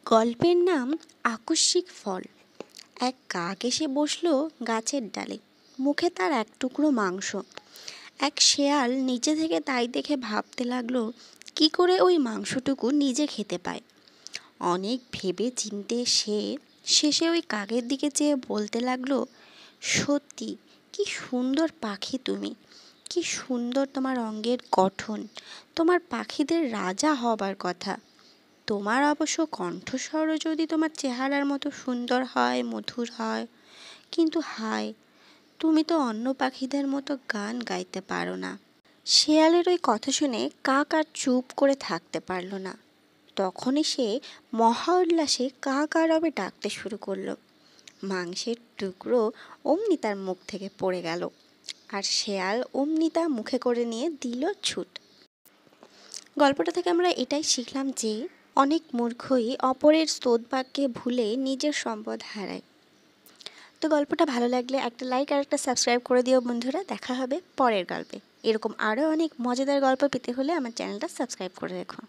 গল্পের নাম আকস্মিক ফল। এক কাক এসে বসল গাছের ডালে, মুখে তার এক টুকরো মাংস। এক শেয়াল নিচে থেকে তাই দেখে ভাবতে লাগলো, কি করে ওই মাংসটুকু নিজে খেতে পায়। অনেক ভেবে চিনতে সে শেষে ওই কাকের দিকে চেয়ে বলতে লাগলো, সত্যি কি সুন্দর পাখি তুমি, কি সুন্দর তোমার অঙ্গের গঠন, তোমার পাখিদের রাজা হবার কথা। তোমার অবশ্য কণ্ঠস্বরও যদি তোমার চেহারার মতো সুন্দর হয়, মধুর হয়, কিন্তু হায়, তুমি তো অন্য পাখিদের মতো গান গাইতে পারো না। শেয়ালের ওই কথা শুনে কাক আর চুপ করে থাকতে পারল না। তখনই সে মহা উল্লাসে কা কা রবে ডাকতে শুরু করলো। মাংসের টুকরো অমনি তার মুখ থেকে পড়ে গেল, আর শেয়াল অমনি তা মুখে করে নিয়ে দিল ছুট। গল্পটা থেকে আমরা এটাই শিখলাম যে অনেক মূর্খই অপরের স্তোত্রবাক্যে ভুলে নিজের সম্পদ হারায়। তো গল্পটা ভালো লাগলে একটা লাইক আর একটা সাবস্ক্রাইব করে দিও বন্ধুরা। দেখা হবে পরের গল্পে। এরকম আরও অনেক মজাদার গল্প পেতে হলে আমার চ্যানেলটা সাবস্ক্রাইব করে রেখো।